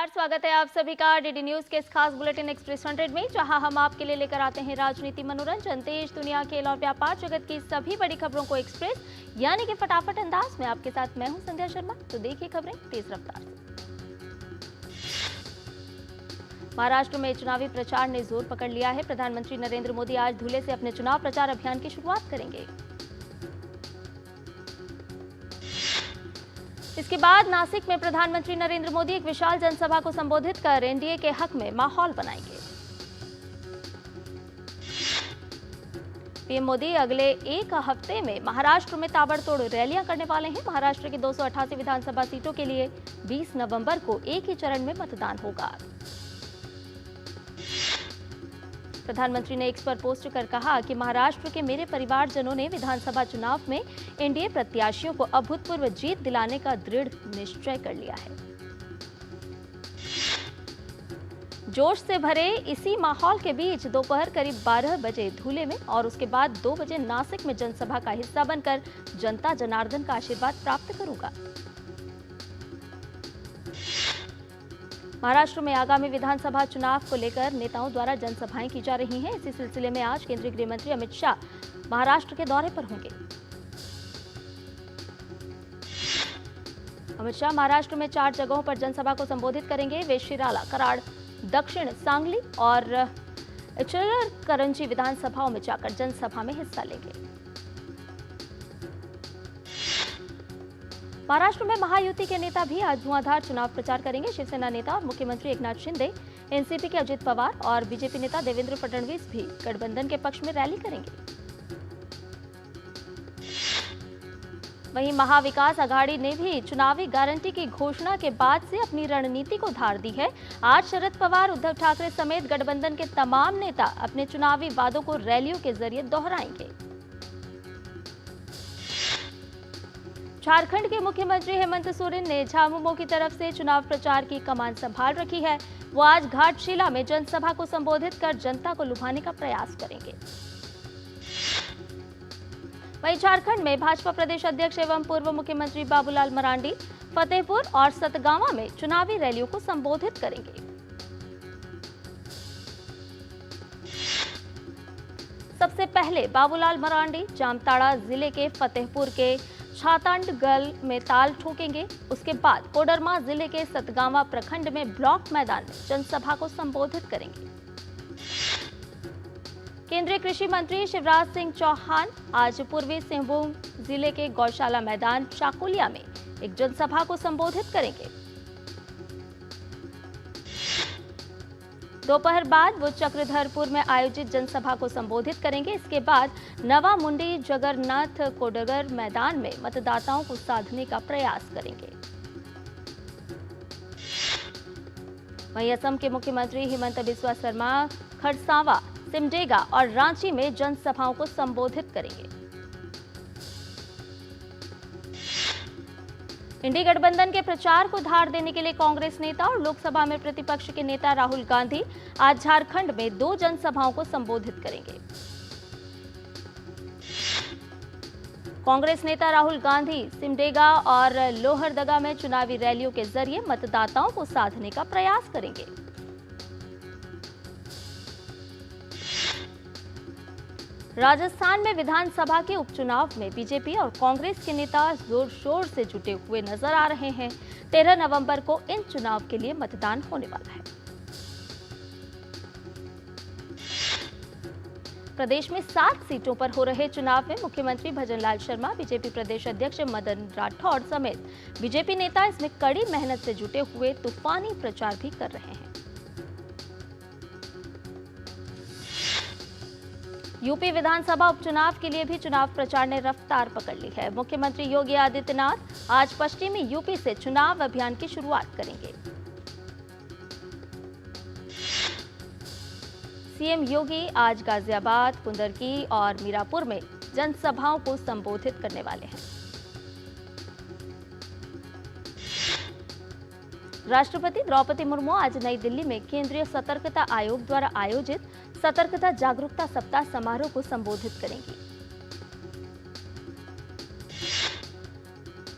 स्वागत है आप सभी का डीडी न्यूज के इस खास बुलेटिन एक्सप्रेस 100 में, जहां हम आपके लिए लेकर आते हैं राजनीति, मनोरंजन, देश दुनिया, खेल और व्यापार जगत की सभी बड़ी खबरों को एक्सप्रेस यानी कि फटाफट अंदाज में आपके साथ मैं हूं संध्या शर्मा। तो देखिए खबरें तेज रफ्तार से। महाराष्ट्र में चुनावी प्रचार ने जोर पकड़ लिया है। प्रधानमंत्री नरेंद्र मोदी आज धुले से अपने चुनाव प्रचार अभियान की शुरुआत करेंगे। इसके बाद नासिक में प्रधानमंत्री नरेंद्र मोदी एक विशाल जनसभा को संबोधित कर एनडीए के हक में माहौल बनाएंगे। पीएम मोदी अगले एक हफ्ते में महाराष्ट्र में ताबड़तोड़ रैलियां करने वाले हैं। महाराष्ट्र की 288 विधानसभा सीटों के लिए 20 नवंबर को एक ही चरण में मतदान होगा। प्रधानमंत्री ने एक्स पर पोस्ट कर कहा कि महाराष्ट्र के मेरे परिवारजनों ने विधानसभा चुनाव में एनडीए प्रत्याशियों को अभूतपूर्व जीत दिलाने का दृढ़ निश्चय कर लिया है। जोश से भरे इसी माहौल के बीच दोपहर करीब 12 बजे धुले में और उसके बाद 2 बजे नासिक में जनसभा का हिस्सा बनकर जनता जनार्दन का आशीर्वाद प्राप्त करूंगा। महाराष्ट्र में आगामी विधानसभा चुनाव को लेकर नेताओं द्वारा जनसभाएं की जा रही हैं। इसी सिलसिले में आज केंद्रीय गृह मंत्री अमित शाह महाराष्ट्र के दौरे पर होंगे। अमित शाह महाराष्ट्र में 4 जगहों पर जनसभा को संबोधित करेंगे। वे शिराला, कराड, दक्षिण सांगली और इचलकरंजी विधानसभाओं में जाकर जनसभा में हिस्सा लेंगे। महाराष्ट्र में महायुति के नेता भी आज धुआंधार चुनाव प्रचार करेंगे। शिवसेना नेता और मुख्यमंत्री एकनाथ शिंदे, एनसीपी के अजित पवार और बीजेपी नेता देवेंद्र फडणवीस भी गठबंधन के पक्ष में रैली करेंगे। वहीं महाविकास आघाड़ी ने भी चुनावी गारंटी की घोषणा के बाद से अपनी रणनीति को धार दी है। आज शरद पवार, उद्धव ठाकरे समेत गठबंधन के तमाम नेता अपने चुनावी वादों को रैलियों के जरिए दोहराएंगे। झारखंड के मुख्यमंत्री हेमंत सोरेन ने झामुमो की तरफ से चुनाव प्रचार की कमान संभाल रखी है। वो आज घाटशिला में जनसभा को संबोधित कर जनता को लुभाने का प्रयास करेंगे। वहीं झारखंड में भाजपा प्रदेश अध्यक्ष एवं पूर्व मुख्यमंत्री बाबूलाल मरांडी फतेहपुर और सतगावा में चुनावी रैलियों को संबोधित करेंगे। सबसे पहले बाबूलाल मरांडी जामताड़ा जिले के फतेहपुर के छातांडगल में ताल ठोकेंगे। उसके बाद कोडरमा जिले के सतगावा प्रखंड में ब्लॉक मैदान में जनसभा को संबोधित करेंगे। केंद्रीय कृषि मंत्री शिवराज सिंह चौहान आज पूर्वी सिंहभूम जिले के गौशाला मैदान चाकुलिया में एक जनसभा को संबोधित करेंगे। दोपहर बाद वो चक्रधरपुर में आयोजित जनसभा को संबोधित करेंगे। इसके बाद नवा मुंडी जगन्नाथ कोडगर मैदान में मतदाताओं को साधने का प्रयास करेंगे। वहीं असम के मुख्यमंत्री हिमंत बिस्वा शर्मा खरसावा, सिमडेगा और रांची में जनसभाओं को संबोधित करेंगे। इंडी गठबंधन के प्रचार को धार देने के लिए कांग्रेस नेता और लोकसभा में प्रतिपक्ष के नेता राहुल गांधी आज झारखंड में 2 जनसभाओं को संबोधित करेंगे। कांग्रेस नेता राहुल गांधी सिमडेगा और लोहरदगा में चुनावी रैलियों के जरिए मतदाताओं को साधने का प्रयास करेंगे। राजस्थान में विधानसभा के उपचुनाव में बीजेपी और कांग्रेस के नेता जोर शोर से जुटे हुए नजर आ रहे हैं। 13 नवंबर को इन चुनाव के लिए मतदान होने वाला है। प्रदेश में 7 सीटों पर हो रहे चुनाव में मुख्यमंत्री भजनलाल शर्मा, बीजेपी प्रदेश अध्यक्ष मदन राठौड़ समेत बीजेपी नेता इसमें कड़ी मेहनत से जुटे हुए तूफानी प्रचार भी कर रहे हैं। यूपी विधानसभा उपचुनाव के लिए भी चुनाव प्रचार ने रफ्तार पकड़ ली है। मुख्यमंत्री योगी आदित्यनाथ आज पश्चिमी यूपी से चुनाव अभियान की शुरुआत करेंगे। सीएम योगी आज गाजियाबाद, कुंदरकी और मीरापुर में जनसभाओं को संबोधित करने वाले हैं। राष्ट्रपति द्रौपदी मुर्मू आज नई दिल्ली में केंद्रीय सतर्कता आयोग द्वारा आयोजित सतर्कता जागरूकता सप्ताह समारोह को संबोधित करेंगी।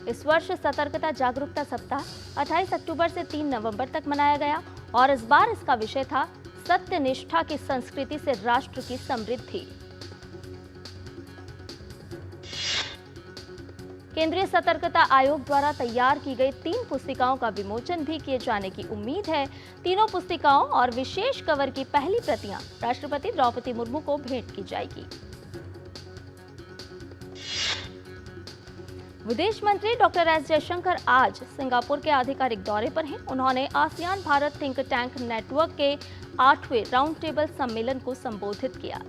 इस वर्ष सतर्कता जागरूकता सप्ताह 28 अक्टूबर से 3 नवंबर तक मनाया गया और इस बार इसका विषय था सत्य निष्ठा की संस्कृति से राष्ट्र की समृद्धि। केंद्रीय सतर्कता आयोग द्वारा तैयार की गई 3 पुस्तिकाओं का विमोचन भी किए जाने की उम्मीद है। तीनों पुस्तिकाओं और विशेष कवर की पहली प्रतियां राष्ट्रपति द्रौपदी मुर्मू को भेंट की जाएगी। विदेश मंत्री डॉक्टर एस जयशंकर आज सिंगापुर के आधिकारिक दौरे पर हैं। उन्होंने ASEAN Bharat think tank network के 8वें राउंड टेबल सम्मेलन को संबोधित किया।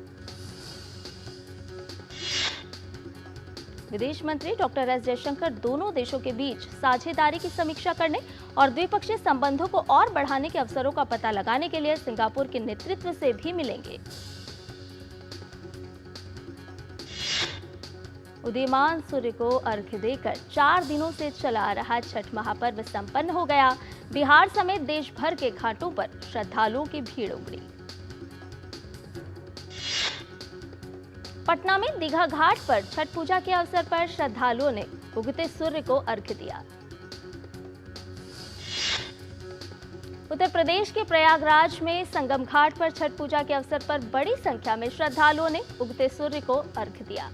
विदेश मंत्री डॉक्टर एस जयशंकर दोनों देशों के बीच साझेदारी की समीक्षा करने और द्विपक्षीय संबंधों को और बढ़ाने के अवसरों का पता लगाने के लिए सिंगापुर के नेतृत्व से भी मिलेंगे। उदीयमान सूर्य को अर्घ्य देकर 4 दिनों से चला आ रहा छठ महापर्व संपन्न हो गया। बिहार समेत देश भर के घाटों पर श्रद्धालुओं की भीड़ उमड़ी। पटना में दीघा घाट पर छठ पूजा के अवसर पर श्रद्धालुओं ने उगते सूर्य को अर्घ्य दिया। उत्तर प्रदेश के प्रयागराज में संगम घाट पर छठ पूजा के अवसर पर बड़ी संख्या में श्रद्धालुओं ने उगते सूर्य को अर्घ्य दिया।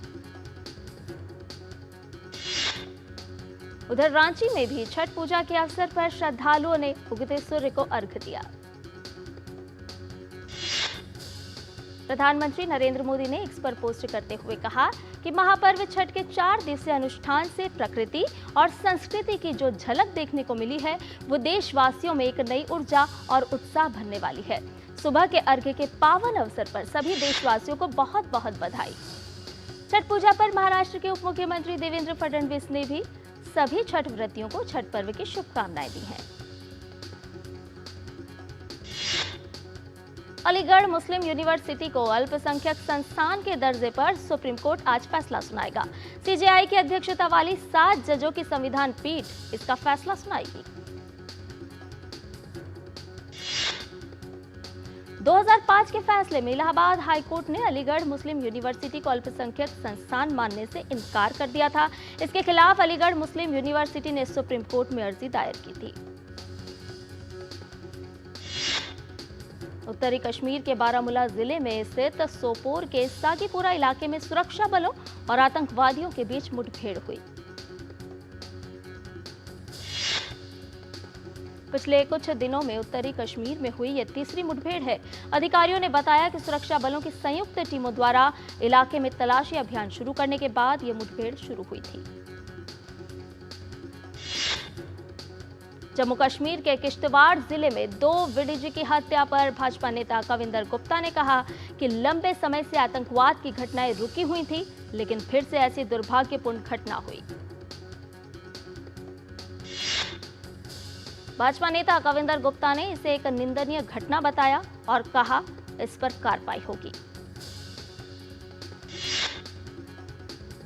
उधर रांची में भी छठ पूजा के अवसर पर श्रद्धालुओं ने उगते सूर्य को अर्घ्य दिया। प्रधानमंत्री नरेंद्र मोदी ने एक्स पर पोस्ट करते हुए कहा कि महापर्व छठ के 4 दिवसीय अनुष्ठान से प्रकृति और संस्कृति की जो झलक देखने को मिली है वो देशवासियों में एक नई ऊर्जा और उत्साह भरने वाली है। सुबह के अर्घ्य के पावन अवसर पर सभी देशवासियों को बहुत बहुत बधाई। छठ पूजा पर महाराष्ट्र के उप मुख्यमंत्री देवेंद्र फडणवीस ने भी सभी छठ व्रतियों को छठ पर्व की शुभकामनाएं दी हैं। अलीगढ़ मुस्लिम यूनिवर्सिटी को अल्पसंख्यक संस्थान के दर्जे पर सुप्रीम कोर्ट आज फैसला सुनाएगा। सीजेआई की अध्यक्षता वाली 7 जजों की संविधान पीठ इसका फैसला सुनाएगी। 2005 के फैसले में इलाहाबाद हाईकोर्ट ने अलीगढ़ मुस्लिम यूनिवर्सिटी को अल्पसंख्यक संस्थान मानने से इनकार कर दिया था। इसके खिलाफ अलीगढ़ मुस्लिम यूनिवर्सिटी ने सुप्रीम कोर्ट में अर्जी दायर की थी। उत्तरी कश्मीर के बारामूला जिले में स्थित सोपोर के सागीपुरा इलाके में सुरक्षा बलों और आतंकवादियों के बीच मुठभेड़ हुई। पिछले कुछ दिनों में उत्तरी कश्मीर में हुई यह तीसरी मुठभेड़ है। अधिकारियों ने बताया कि सुरक्षा बलों की संयुक्त टीमों द्वारा इलाके में तलाशी अभियान शुरू करने के बाद यह मुठभेड़ शुरू हुई थी। जम्मू कश्मीर के किश्तवाड़ जिले में 2 विडीजी की हत्या पर भाजपा नेता कविंदर गुप्ता ने कहा कि लंबे समय से आतंकवाद की घटनाएं रुकी हुई थी, लेकिन फिर से ऐसी दुर्भाग्यपूर्ण घटना हुई। भाजपा नेता कविंदर गुप्ता ने इसे एक निंदनीय घटना बताया और कहा इस पर कार्रवाई होगी।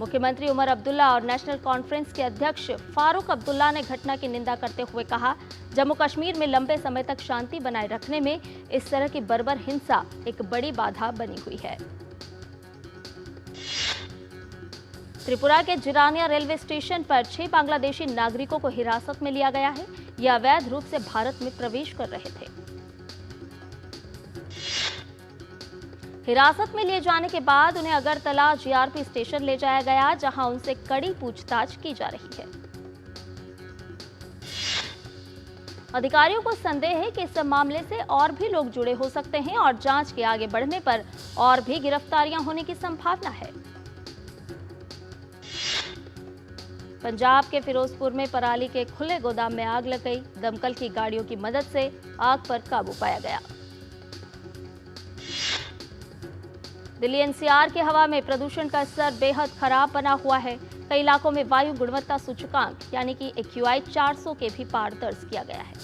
मुख्यमंत्री उमर अब्दुल्ला और नेशनल कॉन्फ्रेंस के अध्यक्ष फारूक अब्दुल्ला ने घटना की निंदा करते हुए कहा, जम्मू कश्मीर में लंबे समय तक शांति बनाए रखने में इस तरह की बर्बर हिंसा एक बड़ी बाधा बनी हुई है। त्रिपुरा के जिरानिया रेलवे स्टेशन पर 6 बांग्लादेशी नागरिकों को हिरासत में लिया गया है। ये अवैध रूप से भारत में प्रवेश कर रहे थे। हिरासत में लिए जाने के बाद उन्हें अगरतला जीआरपी स्टेशन ले जाया गया, जहां उनसे कड़ी पूछताछ की जा रही है। अधिकारियों को संदेह है कि इस मामले से और भी लोग जुड़े हो सकते हैं और जांच के आगे बढ़ने पर और भी गिरफ्तारियां होने की संभावना है। पंजाब के फिरोजपुर में पराली के खुले गोदाम में आग लग गई। दमकल की गाड़ियों की मदद से आग पर काबू पाया गया। दिल्ली एनसीआर की हवा में प्रदूषण का स्तर बेहद खराब बना हुआ है। कई इलाकों में वायु गुणवत्ता सूचकांक यानी कि AQI 400 के भी पार दर्ज किया गया है।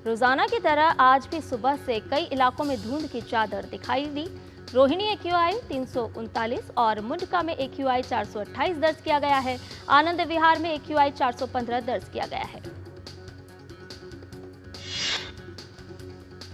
रोजाना की तरह आज भी सुबह से कई इलाकों में धुंध की चादर दिखाई दी। रोहिणी AQI 339 और मुंडका में AQI 428 दर्ज किया गया है। आनंद विहार में AQI 415 दर्ज किया गया है।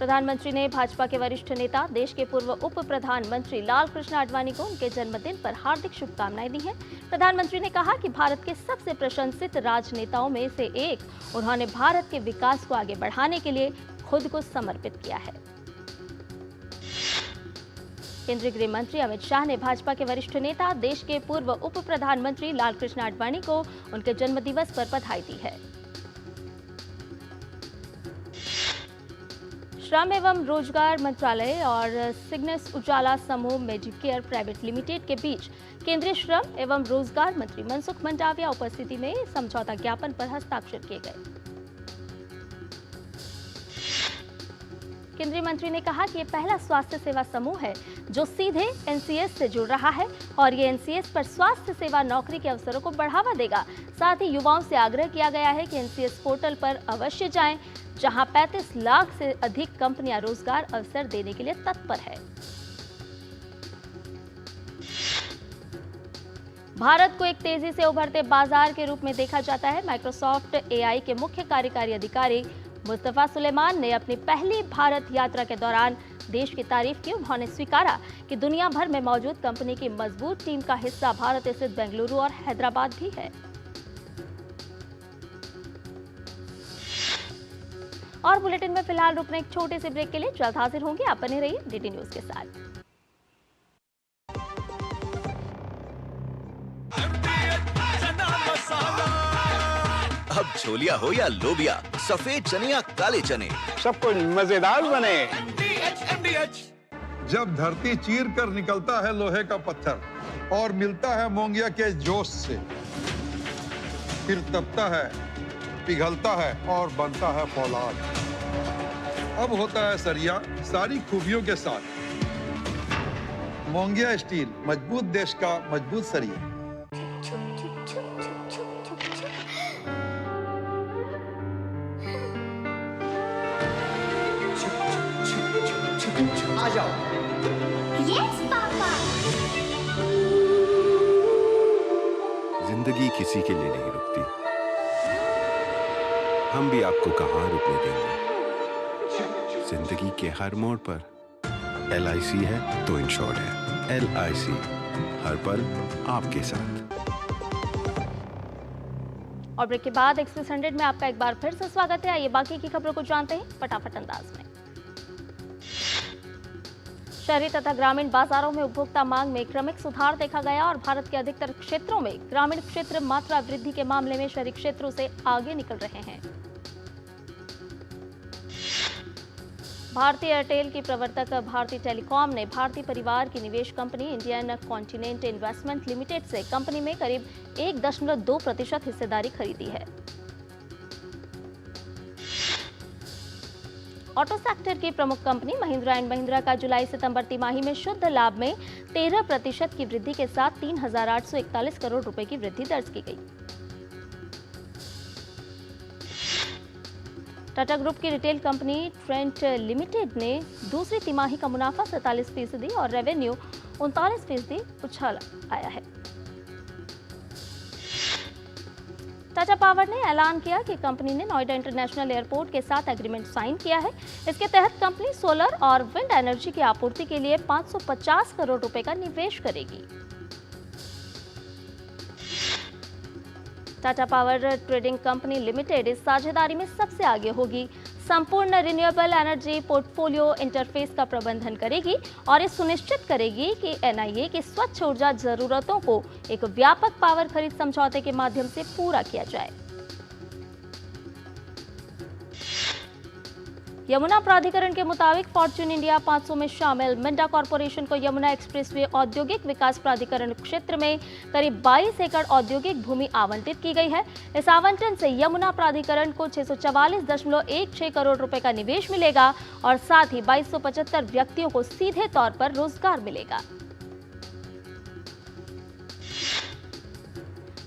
प्रधानमंत्री ने भाजपा के वरिष्ठ नेता, देश के पूर्व उप प्रधानमंत्री लाल कृष्ण आडवाणी को उनके जन्मदिन पर हार्दिक शुभकामनाएं दी हैं। प्रधानमंत्री ने कहा कि भारत के सबसे प्रशंसित राजनेताओं में से एक उन्होंने भारत के विकास को आगे बढ़ाने के लिए खुद को समर्पित किया है। केंद्रीय गृह मंत्री अमित शाह ने भाजपा के वरिष्ठ नेता, देश के पूर्व उप प्रधानमंत्री लाल कृष्ण आडवाणी को उनके जन्मदिवस पर बधाई दी है। श्रम एवं रोजगार मंत्रालय और सिग्नस उजाला समूह मेडिकेयर प्राइवेट लिमिटेड के बीच केंद्रीय श्रम एवं रोजगार मंत्री मनसुख मंडाविया उपस्थिति में समझौता ज्ञापन पर हस्ताक्षर किए गए। केंद्रीय मंत्री ने कहा कि ये पहला स्वास्थ्य सेवा समूह है जो सीधे एनसीएस से जुड़ रहा है और ये एनसीएस पर स्वास्थ्य सेवा नौकरी के अवसरों को बढ़ावा देगा। साथ ही युवाओं से आग्रह किया गया है कि एनसीएस पोर्टल पर अवश्य जाएं, जहां 35 लाख से अधिक कंपनियां रोजगार अवसर देने के लिए तत्पर है। भारत को एक तेजी से उभरते बाजार के रूप में देखा जाता है। माइक्रोसॉफ्ट एआई के मुख्य कार्यकारी अधिकारी मुस्तफा सुलेमान ने अपनी पहली भारत यात्रा के दौरान देश की तारीफ की। उन्होंने स्वीकारा कि दुनिया भर में मौजूद कंपनी की मजबूत टीम का हिस्सा भारत स्थित बेंगलुरु और हैदराबाद भी है। और बुलेटिन में फिलहाल रुकने एक छोटे से ब्रेक के लिए जल्द हाजिर होंगे। आप बने रहिए डीडी न्यूज के साथ। अब छोलिया हो या लोबिया, सफेद चने या काले चने, सब कुछ मजेदार बने। जब धरती चीर कर निकलता है लोहे का पत्थर और मिलता है मोंगिया के जोश से, फिर तपता है, पिघलता है और बनता है फौलाद। अब होता है सरिया सारी खूबियों के साथ। मोंगिया स्टील, मजबूत देश का मजबूत सरिया। आ जाओ। Yes papa. जिंदगी किसी के लिए नहीं रुकती, हम भी आपको कहां रुकने देंगे। जिंदगी के हर मोड़ पर LIC है तो इंश्योर्ड है। LIC, हर पल आपके साथ। और ब्रेक के बाद एक्सप्रेस 100 में आपका एक बार फिर से स्वागत है। आइए बाकी की खबरों को जानते हैं फटाफट अंदाज में। शहरी तथा ग्रामीण बाजारों में उपभोक्ता मांग में क्रमिक सुधार देखा गया और भारत के अधिकतर क्षेत्रों में ग्रामीण क्षेत्र मात्रा वृद्धि के मामले में शहरी क्षेत्रों से आगे निकल रहे हैं। भारतीय एयरटेल की प्रवर्तक भारती टेलीकॉम ने भारतीय परिवार की निवेश company Indian continent investment limited से कंपनी में करीब 1.2% हिस्सेदारी खरीदी है। ऑटो सेक्टर की प्रमुख कंपनी महिंद्रा एंड महिंद्रा का जुलाई-सितंबर तिमाही में शुद्ध लाभ में 13% की वृद्धि के साथ 3,841 करोड़ रुपए की वृद्धि दर्ज की गई। टाटा ग्रुप की रिटेल कंपनी ट्रेंट लिमिटेड ने दूसरी तिमाही का मुनाफा 47% और रेवेन्यू 39% उछाल आया है। टाटा पावर ने ऐलान किया कि कंपनी ने नोएडा इंटरनेशनल एयरपोर्ट के साथ एग्रीमेंट साइन किया है। इसके तहत कंपनी सोलर और विंड एनर्जी की आपूर्ति के लिए 550 करोड़ रुपए का निवेश करेगी। Tata power trading company limited इस साझेदारी में सबसे आगे होगी। संपूर्ण रिन्यूएबल एनर्जी पोर्टफोलियो इंटरफेस का प्रबंधन करेगी और ये सुनिश्चित करेगी कि NIA की स्वच्छ ऊर्जा जरूरतों को एक व्यापक पावर खरीद समझौते के माध्यम से पूरा किया जाए। यमुना प्राधिकरण के मुताबिक फॉर्च्यून इंडिया 500 में शामिल मिंडा कॉरपोरेशन को यमुना एक्सप्रेसवे औद्योगिक विकास प्राधिकरण क्षेत्र में करीब 22 एकड़ औद्योगिक भूमि आवंटित की गई है। इस आवंटन से यमुना प्राधिकरण को 644.16 करोड़ रुपए का निवेश मिलेगा और साथ ही 2275 व्यक्तियों को सीधे तौर पर रोजगार मिलेगा।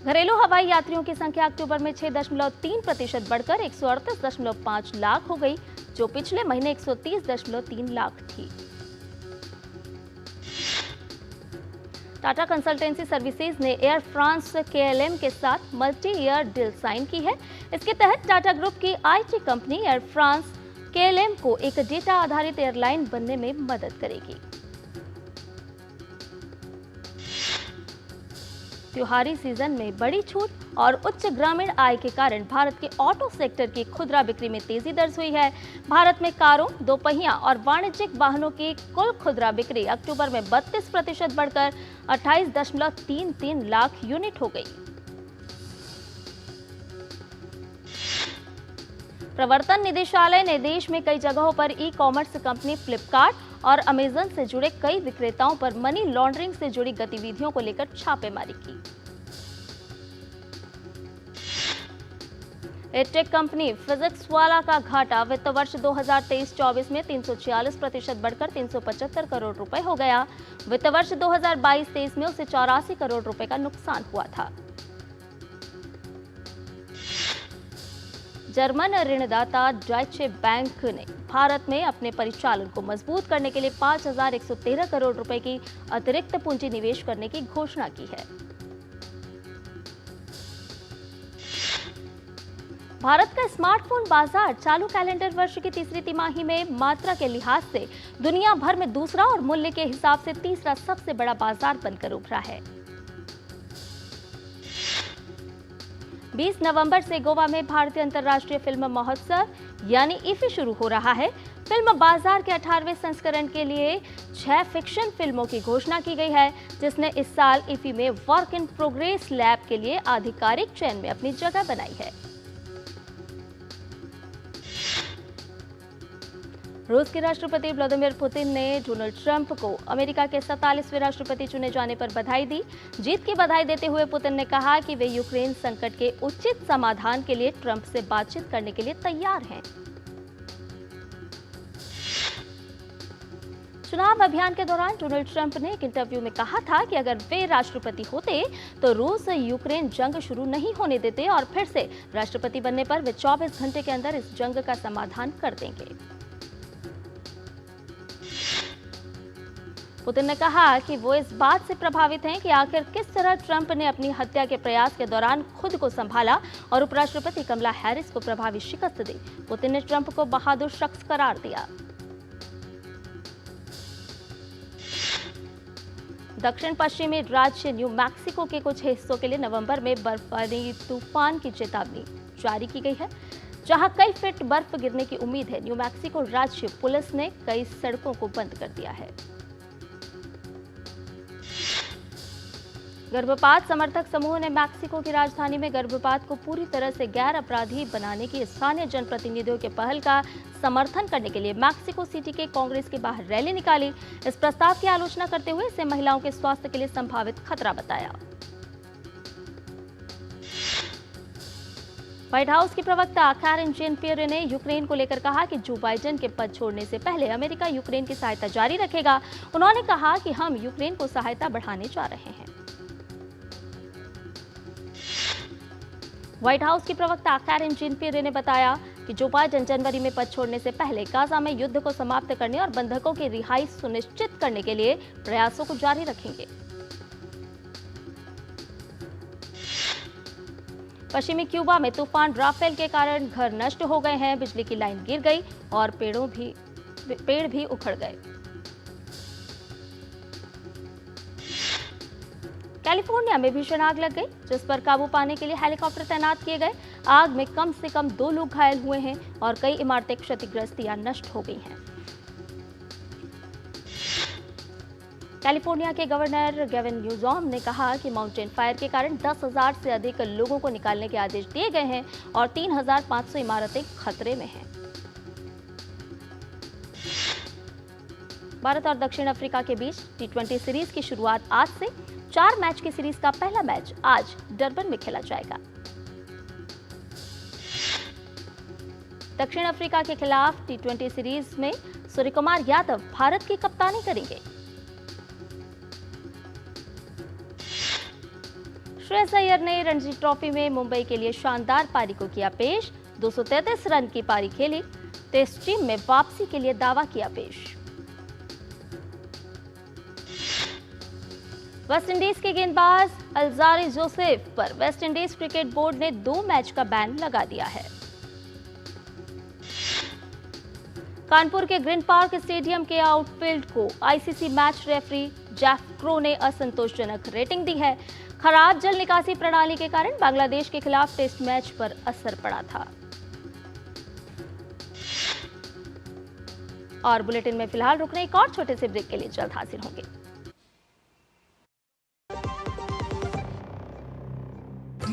घरेलू हवाई यात्रियों की संख्या अक्टूबर में 6.3% बढ़कर 138.5 लाख हो गई, जो पिछले महीने 130.3 लाख थी। टाटा कंसल्टेंसी सर्विसेज ने एयर फ्रांस KLM के साथ मल्टी ईयर डील साइन की है। इसके तहत टाटा ग्रुप की IT company air France KLM को एक डेटा आधारित एयरलाइन बनने में मदद करेगी। त्योहारी सीजन में बड़ी छूट और उच्च ग्रामीण आय के कारण भारत के ऑटो सेक्टर की खुदरा बिक्री में तेजी दर्ज हुई है। भारत में कारों, दोपहिया और वाणिज्यिक वाहनों की कुल खुदरा बिक्री अक्टूबर में 32% बढ़कर 28.33 लाख यूनिट हो गई। प्रवर्तन निदेशालय ने देश में कई जगहों पर ई-कॉमर्स कंपनी फ्लिपकार्ट और अमेजन से जुड़े कई विक्रेताओं पर मनी लॉन्ड्रिंग से जुड़ी गतिविधियों को लेकर छापेमारी की। एडटेक कंपनी फिजिक्सवाला का घाटा वित्त वर्ष 2023-24 में 346% बढ़कर 375 करोड़ रुपए हो गया। वित्त वर्ष 2022-23 में उसे 84 करोड़ रुपए का नुकसान हुआ था। जर्मन ऋणदाता डॉयचे बैंक ने भारत में अपने परिचालन को मजबूत करने के लिए 5,113 करोड़ रुपए की अतिरिक्त पूंजी निवेश करने की घोषणा की है। भारत का स्मार्टफोन बाजार चालू कैलेंडर वर्ष की तीसरी तिमाही में मात्रा के लिहाज से दुनिया भर में दूसरा और मूल्य के हिसाब से तीसरा सबसे बड़ा बाजार बनकर उभरा है। 20 नवंबर से गोवा में भारतीय अंतर्राष्ट्रीय फिल्म महोत्सव यानी इफी शुरू हो रहा है। फिल्म बाजार के 18वें संस्करण के लिए 6 फिक्शन फिल्मों की घोषणा की गई है, जिसने इस साल इफी में वर्क इन प्रोग्रेस लैब के लिए आधिकारिक चयन में अपनी जगह बनाई है। रूस के राष्ट्रपति व्लादिमीर पुतिन ने डोनाल्ड ट्रंप को अमेरिका के 47वें राष्ट्रपति चुने जाने पर बधाई दी। जीत की बधाई देते हुए पुतिन ने कहा कि वे यूक्रेन संकट के उचित समाधान के लिए ट्रंप से बातचीत करने के लिए तैयार हैं। चुनाव अभियान के दौरान डोनाल्ड ट्रंप ने एक इंटरव्यू में कहा था कि अगर वे राष्ट्रपति होते तो रूस यूक्रेन जंग शुरू नहीं होने देते और फिर से राष्ट्रपति बनने पर वे 24 घंटे के अंदर इस जंग का समाधान कर देंगे। पुतिन ने कहा कि वो इस बात से प्रभावित हैं कि आखिर किस तरह ट्रंप ने अपनी हत्या के प्रयास के दौरान खुद को संभाला और उपराष्ट्रपति कमला हैरिस को प्रभावी शिकस्त दी। पुतिन ने ट्रंप को बहादुर शख्स करार दिया। दक्षिण पश्चिमी राज्य न्यू मैक्सिको के कुछ हिस्सों के लिए नवंबर में बर्फबारी तूफान की चेतावनी जारी की गई है, जहां कई फीट बर्फ गिरने की उम्मीद है। न्यू मैक्सिको राज्य पुलिस ने कई सड़कों को बंद कर दिया है। गर्भपात समर्थक समूह ने मैक्सिको की राजधानी में गर्भपात को पूरी तरह से गैर अपराधी बनाने की स्थानीय जनप्रतिनिधियों के पहल का समर्थन करने के लिए मैक्सिको सिटी के कांग्रेस के बाहर रैली निकाली। इस प्रस्ताव की आलोचना करते हुए इसे महिलाओं के स्वास्थ्य के लिए संभावित खतरा बताया। व्हाइट हाउस की प्रवक्ता कैरन जेन-पियरे ने यूक्रेन को लेकर कहा कि जो बाइडेन के पद छोड़ने से पहले अमेरिका यूक्रेन की सहायता जारी रखेगा। उन्होंने कहा कि हम यूक्रेन को सहायता बढ़ाने जा रहे हैं। व्हाइट हाउस की प्रवक्ता कैरन जेन-पियरे ने बताया कि जो बाइडेन जनवरी में पद छोड़ने से पहले गाजा में युद्ध को समाप्त करने और बंधकों की रिहाई सुनिश्चित करने के लिए प्रयासों को जारी रखेंगे। पश्चिमी क्यूबा में तूफान राफेल के कारण घर नष्ट हो गए हैं, बिजली की लाइन गिर गई और पेड़ भी उखड़ गए। कैलिफोर्निया में भीषण आग लग गई, जिस पर काबू पाने के लिए हेलीकॉप्टर तैनात किए गए। आग में कम से कम 2 लोग घायल हुए हैं और कई इमारतें क्षतिग्रस्त या नष्ट हो गई हैं। कैलिफोर्निया के गवर्नर गेविन न्यूसॉम ने कहा कि माउंटेन फायर के कारण 10,000 से अधिक लोगों को निकालने के आदेश दिए गए हैं और 3,500 इमारतें खतरे में हैं। भारत और दक्षिण अफ्रीका के बीच T20 सीरीज की शुरुआत आज से। 4 मैच की सीरीज का पहला मैच आज डरबन में खेला जाएगा। दक्षिण अफ्रीका के खिलाफ T20 सीरीज में सूर्यकुमार यादव भारत की कप्तानी करेंगे। श्रेयस अय्यर ने रणजी ट्रॉफी में मुंबई के लिए शानदार पारी को किया पेश। 233 रन की पारी खेली। टेस्ट टीम में वापसी के लिए दावा किया पेश। वेस्टइंडीज के गेंदबाज अल्जारी जोसेफ पर वेस्टइंडीज क्रिकेट बोर्ड ने 2 मैच का बैन लगा दिया है। कानपुर के ग्रीन पार्क स्टेडियम के आउटफील्ड को ICC match referee Jeff crow ने असंतोषजनक रेटिंग दी है। खराब जल निकासी प्रणाली के कारण बांग्लादेश के खिलाफ टेस्ट मैच पर असर पड़ा था। और बुलेटिन में फिलहाल रुकने एक और छोटे से ब्रेक के लिए जल्द हाजिर होंगे।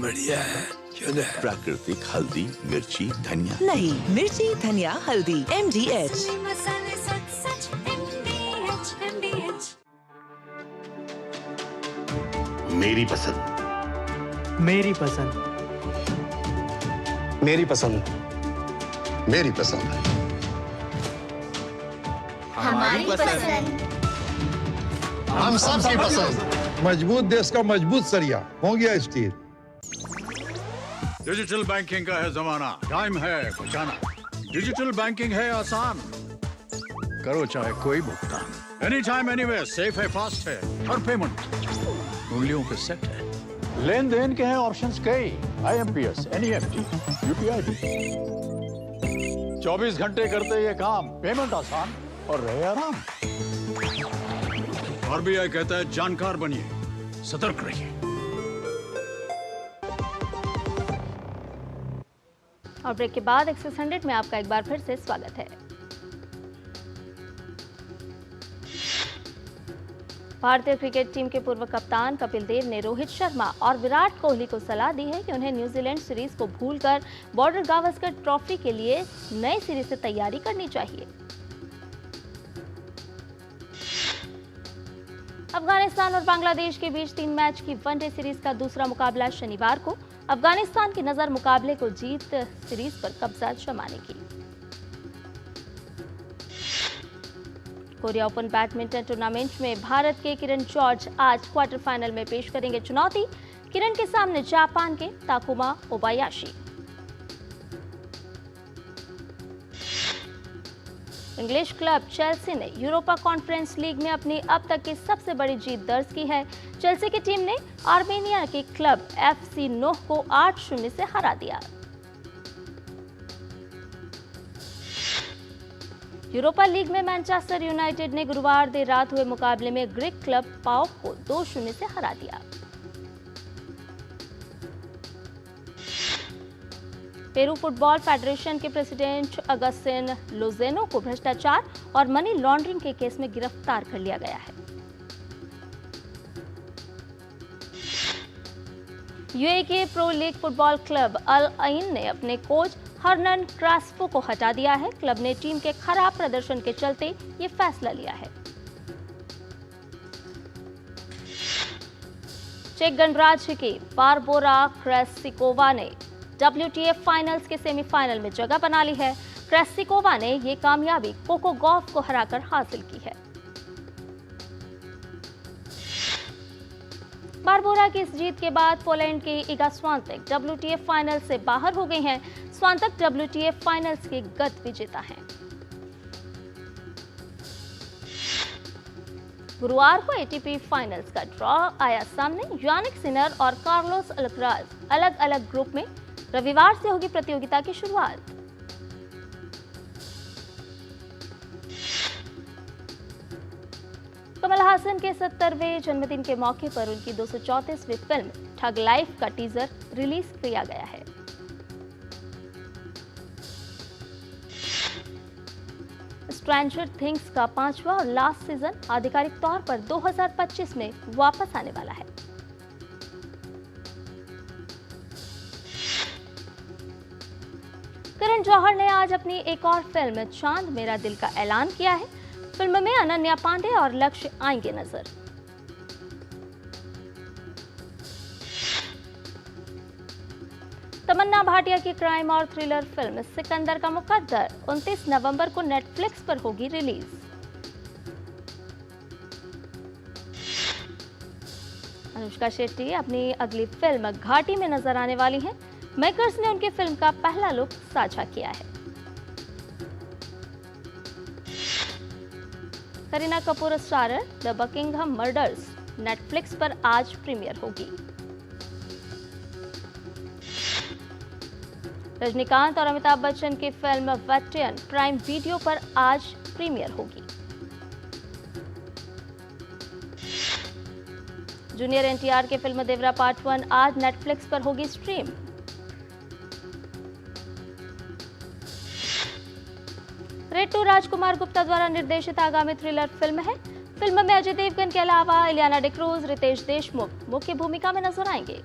बढ़िया है। प्राकृतिक हल्दी, मिर्ची, धनिया। नहीं, मिर्ची, धनिया, हल्दी, MDH। मसाले सच MDH MDH। मेरी पसंद। मेरी पसंद। मेरी पसंद। मेरी पसंद। हमारी पसंद। हम सबकी पसंद। मजबूत देश का मजबूत सरिया मोंगिया स्टील। डिजिटल बैंकिंग का है जमाना, टाइम है बचाना। डिजिटल बैंकिंग है आसान, करो चाहे कोई भुगतान, एनी टाइम एनीवेयर, सेफ है, फास्ट है, हर पेमेंट उंगलियों पे सेट है। लेन देन के हैं ऑप्शंस कई, IMPS, NEFT, UPI भी। 24 घंटे करते ये काम, पेमेंट आसान और रहे आराम। RBI कहता है जानकार बनिए, सतर्क रहिए। और ब्रेक के बाद एक्सेस 100 में आपका एक बार फिर से स्वागत है। भारतीय क्रिकेट टीम के पूर्व कप्तान कपिल देव ने रोहित शर्मा और विराट कोहली को सलाह दी है कि उन्हें न्यूजीलैंड सीरीज को भूलकर बॉर्डर गावस्कर ट्रॉफी के लिए नई सीरीज से तैयारी करनी चाहिए। अफगानिस्तान और बांग्लादेश के बीच 3 मैच की वनडे सीरीज का दूसरा मुकाबला शनिवार को। अफगानिस्तान की नजर मुकाबले को जीत सीरीज पर कब्जा जमाने की। कोरिया ओपन बैडमिंटन टूर्नामेंट में भारत के किरण जॉर्ज आज क्वार्टर फाइनल में पेश करेंगे चुनौती। किरण के सामने जापान के ताकुमा ओबायाशी। इंग्लिश क्लब चेल्सी ने यूरोपा कॉन्फ्रेंस लीग में अपनी अब तक की सबसे बड़ी जीत दर्ज की है। चेल्सी की टीम ने आर्मेनिया के क्लब FC नोह को 8-0 से हरा दिया। यूरोपा लीग में मैनचेस्टर यूनाइटेड ने गुरुवार देर रात हुए मुकाबले में ग्रीक क्लब पाओक को 2-0 से हरा दिया। पेरू फुटबॉल फेडरेशन के प्रेसिडेंट अगस्टिन लोजेनो को भ्रष्टाचार और मनी लॉन्ड्रिंग के केस में गिरफ्तार कर लिया गया है। यूएई के pro league football club Al Ain ने अपने कोच हर्नन क्रास्पो को हटा दिया है। क्लब ने टीम के खराब प्रदर्शन के चलते ये फैसला लिया है। चेक गणराज्य की बारबोरा क्रेस्सिकोवा ने WTA फाइनल्स के सेमीफाइनल में जगह बना ली है। क्रेस्सिकोवा ने ये कामयाबी कोको गॉफ को हराकर हासिल की है। बारबोरा की इस जीत के बाद पोलैंड के इगा स्वांतेक WTA फाइनल से बाहर हो गए हैं। स्वांतक WTA फाइनल्स के गत विजेता हैं। गुरुवार को ATP फाइनल्स का ड्रॉ आया सामने। यानिक सिनर और कार्लोस अल्कराज अलग अलग ग्रुप में। रविवार से होगी प्रतियोगिता की शुरुआत। कमल हासन के 70वें जन्मदिन के मौके पर उनकी 234वीं फिल्म ठग लाइफ का टीजर रिलीज किया गया है। स्ट्रेंजर थिंग्स का 5वां और लास्ट सीजन आधिकारिक तौर पर 2025 में वापस आने वाला है। करण जौहर ने आज अपनी एक और फिल्म चांद मेरा दिल का ऐलान किया है। फिल्म में अनन्या पांडे और लक्ष्य आएंगे नजर। तमन्ना भाटिया की क्राइम और थ्रिलर फिल्म सिकंदर का मुकद्दर 29 नवंबर को नेटफ्लिक्स पर होगी रिलीज। अनुष्का शेट्टी अपनी अगली फिल्म घाटी में नजर आने वाली हैं। मेकर्स ने उनकी फिल्म का पहला लुक साझा किया है। Kareena Kapoor starrer the Buckingham murders Netflix पर आज प्रीमियर होगी। रजनीकांत और अमिताभ बच्चन की फिल्म वेटेरन प्राइम वीडियो पर आज प्रीमियर होगी। जूनियर एनटीआर की फिल्म देवरा पार्ट 1 आज नेटफ्लिक्स पर होगी स्ट्रीम। रेड 2 राजकुमार गुप्ता द्वारा निर्देशित आगामी थ्रिलर फिल्म है। फिल्म में अजय देवगन के अलावा इलियाना डिक्रूज, रितेश देशमुख मुख्य भूमिका में नजर आएंगे।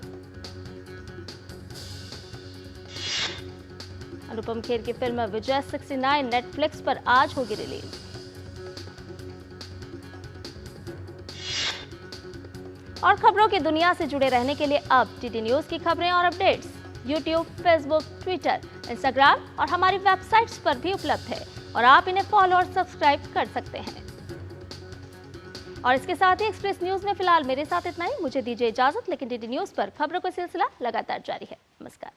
अनुपम खेर की फिल्म विजय 69 नेटफ्लिक्स पर आज होगी रिलीज। और खबरों की दुनिया से जुड़े रहने के लिए अब टीटी न्यूज की खबरें और updates YouTube, Facebook, Twitter, Instagram और हमारी वेबसाइट्स पर भी उपलब्ध है और आप इन्हें फॉलो और सब्सक्राइब कर सकते हैं। और इसके साथ ही एक्सप्रेस न्यूज में फिलहाल मेरे साथ इतना ही। मुझे दीजिए इजाजत, लेकिन टीटी न्यूज पर खबरों का सिलसिला लगातार जारी है। नमस्कार।